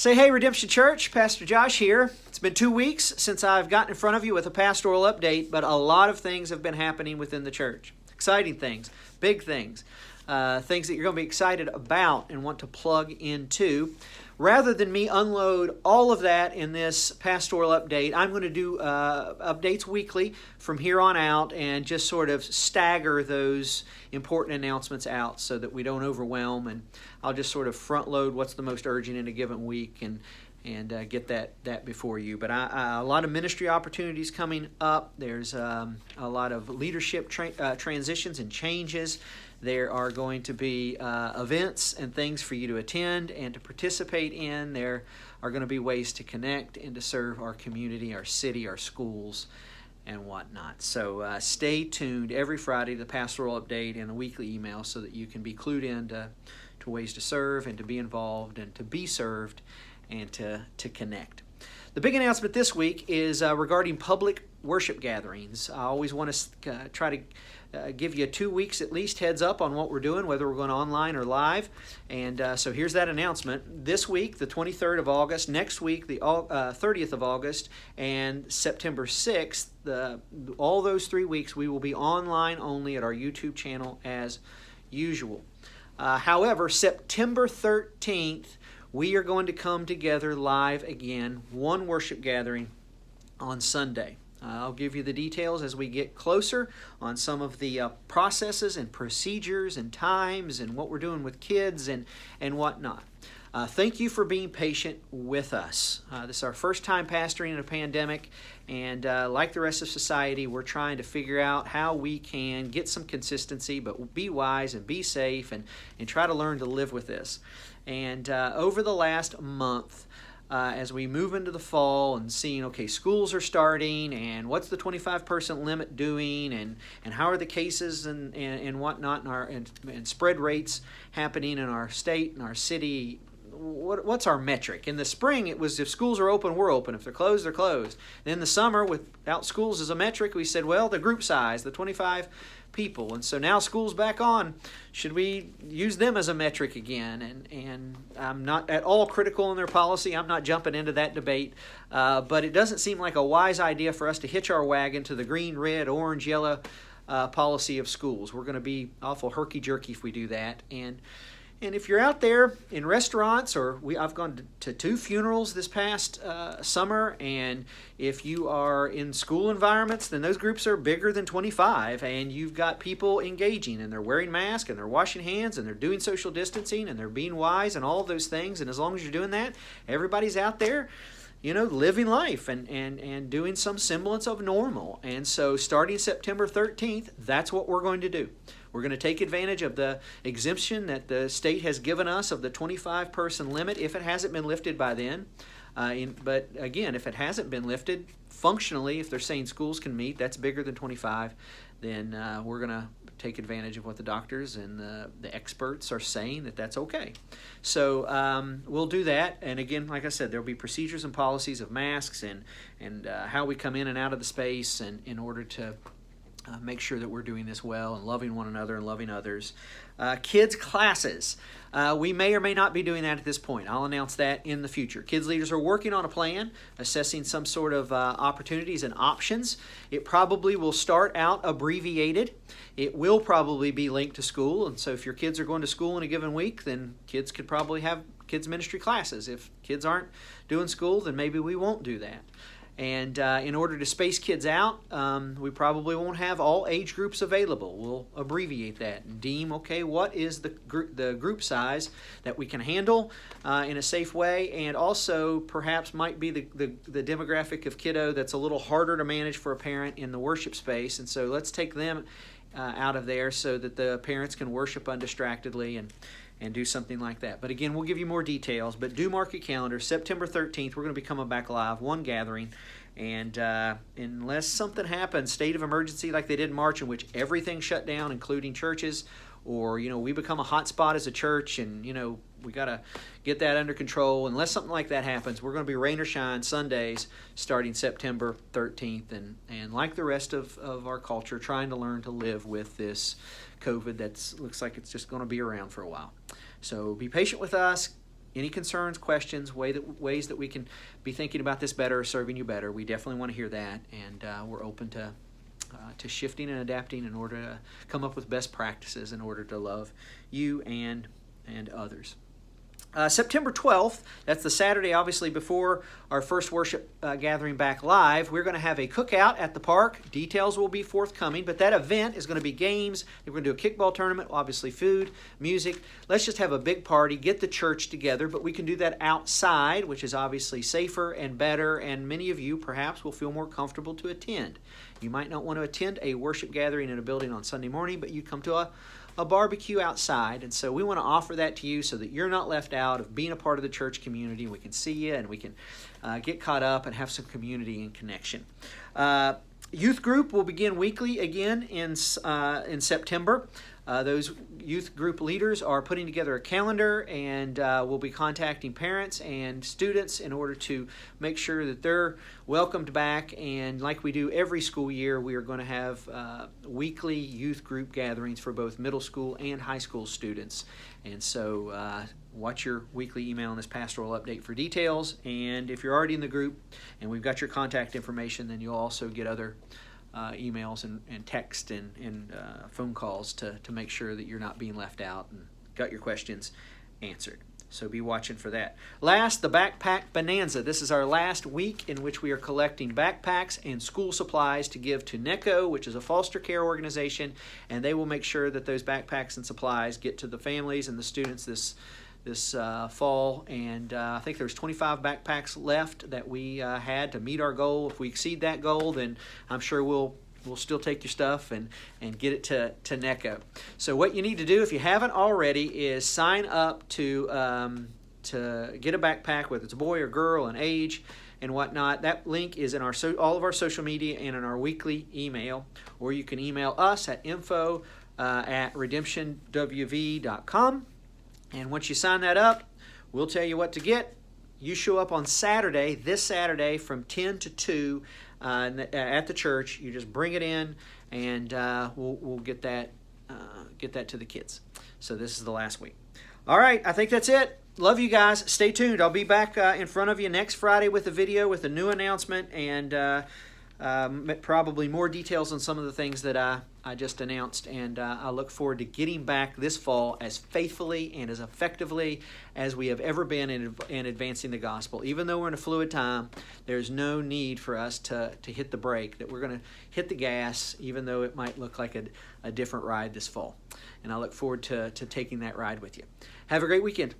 Say hey, Redemption Church, Pastor Josh here. It's been 2 weeks since I've gotten in front of you with a pastoral update, but a lot of things have been happening within the church. Exciting things, big things, things that you're going to be excited about and want to plug into. Rather than me unload all of that in this pastoral update, I'm going to do updates weekly from here on out and just sort of stagger those important announcements out so that we don't overwhelm, and I'll just sort of front load what's the most urgent in a given week and get that before you. But a lot of ministry opportunities coming up. There's a lot of leadership transitions and changes. There are going to be events and things for you to attend and to participate in. There are going to be ways to connect and to serve our community, our city, our schools, and whatnot. So stay tuned every Friday to the Pastoral Update and a weekly email so that you can be clued in to ways to serve and to be involved and to be served and to connect. The big announcement this week is regarding public worship gatherings. I always want to try to give you 2 weeks at least heads up on what we're doing, whether we're going online or live. And so here's that announcement. This week, the 23rd of August, next week, the 30th of August, and September 6th, all those 3 weeks, we will be online only at our YouTube channel as usual. However, September 13th, we are going to come together live again, one worship gathering on Sunday. I'll give you the details as we get closer on some of the processes and procedures and times and what we're doing with kids and whatnot. Thank you for being patient with us. This is our first time pastoring in a pandemic, and like the rest of society, we're trying to figure out how we can get some consistency, but be wise and be safe and try to learn to live with this. And over the last month, as we move into the fall and seeing, okay, schools are starting, and what's the 25% limit doing, and how are the cases and whatnot, and spread rates happening in our state and our city. What's our metric? In the spring, it was if schools are open, we're open. If they're closed, they're closed. Then in the summer, without schools as a metric, we said, well, the group size, the 25 people. And so now school's back on. Should we use them as a metric again? And I'm not at all critical in their policy. I'm not jumping into that debate. But it doesn't seem like a wise idea for us to hitch our wagon to the green, red, orange, yellow policy of schools. We're going to be awful herky-jerky if we do that. And if you're out there in restaurants, I've gone to 2 funerals this past summer, and if you are in school environments, then those groups are bigger than 25, and you've got people engaging, and they're wearing masks, and they're washing hands, and they're doing social distancing, and they're being wise, and all of those things. And as long as you're doing that, everybody's out there, living life and doing some semblance of normal. And so starting September 13th, that's what we're going to do. We're going to take advantage of the exemption that the state has given us of the 25-person limit if it hasn't been lifted by then. But again, if it hasn't been lifted, functionally, if they're saying schools can meet, that's bigger than 25, then we're going to take advantage of what the doctors and the experts are saying, that's okay. So we'll do that. And again, like I said, there'll be procedures and policies of masks and how we come in and out of the space and in order to make sure that we're doing this well and loving one another and loving others. Kids classes. We may or may not be doing that at this point. I'll announce that in the future. Kids leaders are working on a plan, assessing some sort of opportunities and options. It probably will start out abbreviated. It will probably be linked to school. And so if your kids are going to school in a given week, then kids could probably have kids ministry classes. If kids aren't doing school, then maybe we won't do that. And in order to space kids out, we probably won't have all age groups available. We'll abbreviate that and deem, okay, what is the group size that we can handle in a safe way, and also perhaps might be the demographic of kiddo that's a little harder to manage for a parent in the worship space. And so let's take them out of there so that the parents can worship undistractedly and do something like that. But again, we'll give you more details, but do mark your calendar. September 13th, we're going to be coming back live, one gathering, and unless something happens, state of emergency like they did in March, in which everything shut down, including churches, or, we become a hot spot as a church and, we got to get that under control. Unless something like that happens, we're going to be rain or shine Sundays starting September 13th, and like the rest of our culture, trying to learn to live with this COVID that looks like it's just going to be around for a while. So be patient with us. any concerns, questions, ways that we can be thinking about this better, serving you better, we definitely want to hear that, and we're open to shifting and adapting in order to come up with best practices in order to love you and others. September 12th, that's the Saturday obviously before our first worship gathering back live, we're going to have a cookout at the park. Details will be forthcoming, but that event is going to be games. We're going to do a kickball tournament, obviously food, music. Let's just have a big party, get the church together, but we can do that outside, which is obviously safer and better, and many of you perhaps will feel more comfortable to attend. You might not want to attend a worship gathering in a building on Sunday morning, but you come to a barbecue outside, and so we want to offer that to you so that you're not left out of being a part of the church community. We can see you and we can get caught up and have some community and connection. Youth group will begin weekly again in September. Those youth group leaders are putting together a calendar, and we'll be contacting parents and students in order to make sure that they're welcomed back. And like we do every school year, we are going to have weekly youth group gatherings for both middle school and high school students. And so watch your weekly email on this pastoral update for details. And if you're already in the group and we've got your contact information, then you'll also get other emails and text and phone calls to make sure that you're not being left out and got your questions answered. So be watching for that. Last, the Backpack Bonanza. This is our last week in which we are collecting backpacks and school supplies to give to NECO, which is a foster care organization, and they will make sure that those backpacks and supplies get to the families and the students this fall. And I think there's 25 backpacks left that we had to meet our goal. If we exceed that goal, then I'm sure we'll still take your stuff and get it to NECO. So what you need to do, if you haven't already, is sign up to get a backpack, whether it's a boy or girl, and age and whatnot. That link is in all of our social media and in our weekly email, or you can email us at info@redemptionwv.com. And once you sign that up, we'll tell you what to get. You show up on Saturday, this Saturday, from 10 to 2 at the church. You just bring it in, and we'll get that to the kids. So this is the last week. All right, I think that's it. Love you guys. Stay tuned. I'll be back in front of you next Friday with a video with a new announcement and probably more details on some of the things that I just announced, and I look forward to getting back this fall as faithfully and as effectively as we have ever been in advancing the gospel. Even though we're in a fluid time, there's no need for us to hit the brake, that we're going to hit the gas, even though it might look like a different ride this fall. And I look forward to taking that ride with you. Have a great weekend.